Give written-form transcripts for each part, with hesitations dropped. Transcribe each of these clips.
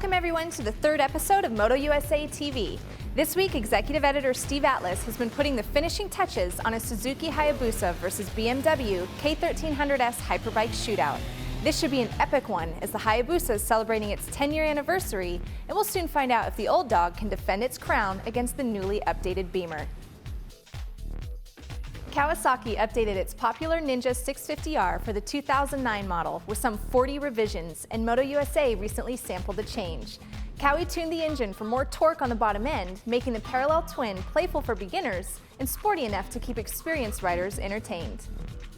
Welcome everyone to the third episode of MotoUSA TV. This week, executive editor Steve Atlas has been putting the finishing touches on a Suzuki Hayabusa versus BMW K1300S Hyperbike shootout. This should be an epic one as the Hayabusa is celebrating its 10-year anniversary, and we'll soon find out if the old dog can defend its crown against the newly updated Beamer. Kawasaki updated its popular Ninja 650R for the 2009 model with some 40 revisions, and MotoUSA recently sampled the change. Kawi tuned the engine for more torque on the bottom end, making the parallel twin playful for beginners and sporty enough to keep experienced riders entertained.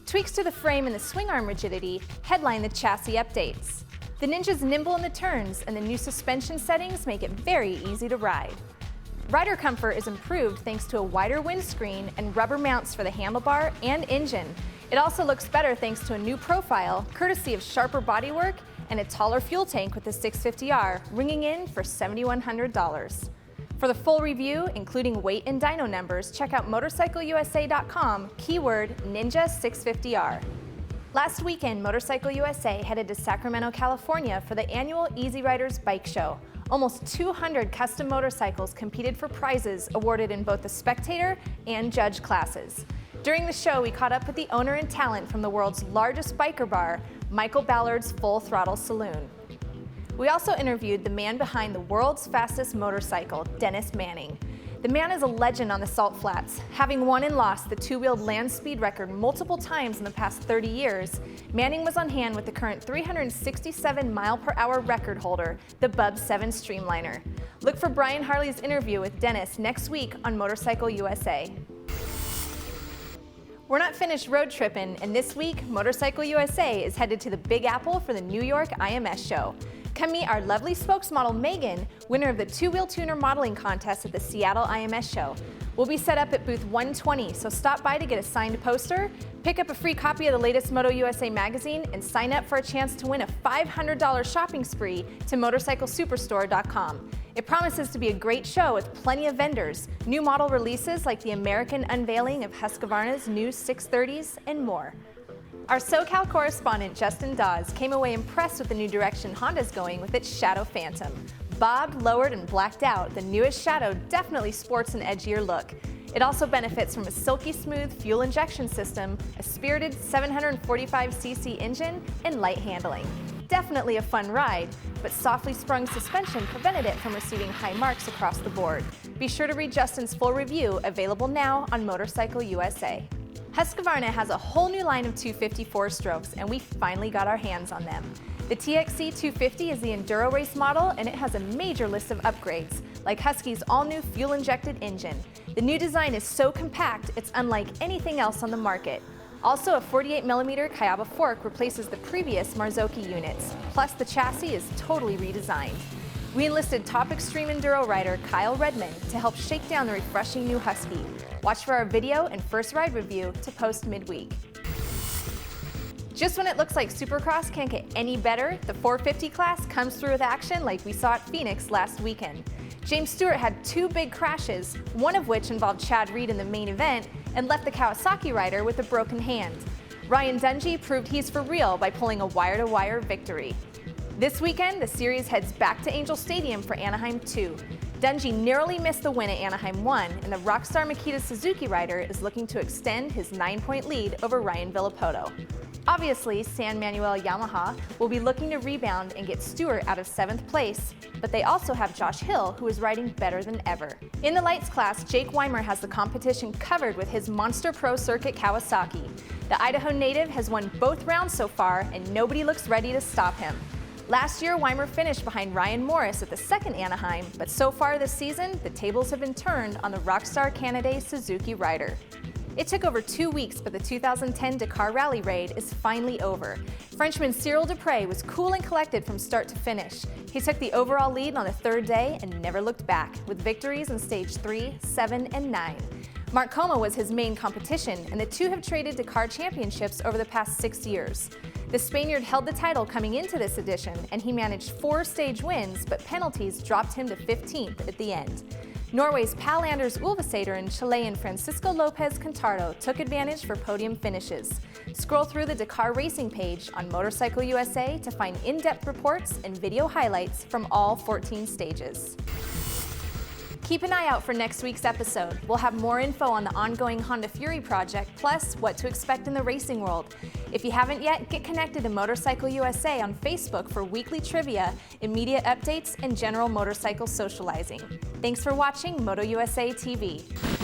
Tweaks to the frame and the swing arm rigidity headline the chassis updates. The Ninja's nimble in the turns, and the new suspension settings make it very easy to ride. Rider comfort is improved thanks to a wider windscreen and rubber mounts for the handlebar and engine. It also looks better thanks to a new profile, courtesy of sharper bodywork and a taller fuel tank with the 650R, ringing in for $7,100. For the full review, including weight and dyno numbers, check out motorcycleusa.com, keyword Ninja 650R. Last weekend, Motorcycle USA headed to Sacramento, California for the annual Easyriders bike show. Almost 200 custom motorcycles competed for prizes awarded in both the spectator and judge classes. During the show, we caught up with the owner and talent from the world's largest biker bar, Michael Ballard's Full Throttle Saloon. We also interviewed the man behind the world's fastest motorcycle, Denis Manning. The man is a legend on the Salt Flats. Having won and lost the two-wheeled land speed record multiple times in the past 30 years, Manning was on hand with the current 367 mile-per-hour record holder, the Bub 7 Streamliner. Look for Brian Harley's interview with Denis next week on Motorcycle USA. We're not finished road tripping, and this week, Motorcycle USA is headed to the Big Apple for the New York IMS show. Come meet our lovely spokesmodel Megan, winner of the two-wheel tuner modeling contest at the Seattle IMS show. We'll be set up at booth 120, so stop by to get a signed poster, pick up a free copy of the latest MotoUSA magazine, and sign up for a chance to win a $500 shopping spree to motorcyclesuperstore.com. It promises to be a great show with plenty of vendors, new model releases like the American unveiling of Husqvarna's new 630s, and more. Our SoCal correspondent Justin Dawes came away impressed with the new direction Honda's going with its Shadow Phantom. Bobbed, lowered, and blacked out, the newest Shadow definitely sports an edgier look. It also benefits from a silky smooth fuel injection system, a spirited 745cc engine, and light handling. Definitely a fun ride, but softly sprung suspension prevented it from receiving high marks across the board. Be sure to read Justin's full review, available now on Motorcycle USA. Husqvarna has a whole new line of 254 strokes, and we finally got our hands on them. The TXC 250 is the Enduro race model, and it has a major list of upgrades, like Husky's all-new fuel-injected engine. The new design is so compact, it's unlike anything else on the market. Also, a 48mm Kayaba fork replaces the previous Marzocchi units, plus the chassis is totally redesigned. We enlisted top extreme enduro rider Kyle Redmond to help shake down the refreshing new Husky. Watch for our video and first ride review to post midweek. Just when it looks like Supercross can't get any better, the 450 class comes through with action like we saw at Phoenix last weekend. James Stewart had two big crashes, one of which involved Chad Reed in the main event and left the Kawasaki rider with a broken hand. Ryan Dungey proved he's for real by pulling a wire-to-wire victory. This weekend, the series heads back to Angel Stadium for Anaheim 2. Dungey narrowly missed the win at Anaheim 1, and the Rockstar Makita Suzuki rider is looking to extend his 9-point lead over Ryan Villopoto. Obviously, San Manuel Yamaha will be looking to rebound and get Stewart out of 7th place, but they also have Josh Hill, who is riding better than ever. In the lights class, Jake Weimer has the competition covered with his Monster Pro Circuit Kawasaki. The Idaho native has won both rounds so far, and nobody looks ready to stop him. Last year, Weimer finished behind Ryan Morris at the second Anaheim, but so far this season, the tables have been turned on the Rockstar Canada Suzuki rider. It took over 2 weeks, but the 2010 Dakar Rally Raid is finally over. Frenchman Cyril Dupre was cool and collected from start to finish. He took the overall lead on the third day and never looked back, with victories in stage 3, 7, and 9. Mark Coma was his main competition, and the two have traded Dakar championships over the past 6 years. The Spaniard held the title coming into this edition, and he managed 4 stage wins, but penalties dropped him to 15th at the end. Norway's Pal Anders Ulvesæter and Chilean Francisco Lopez Cantardo took advantage for podium finishes. Scroll through the Dakar racing page on Motorcycle USA to find in-depth reports and video highlights from all 14 stages. Keep an eye out for next week's episode. We'll have more info on the ongoing Honda Fury project, plus what to expect in the racing world. If you haven't yet, get connected to Motorcycle USA on Facebook for weekly trivia, immediate updates, and general motorcycle socializing. Thanks for watching MotoUSA TV.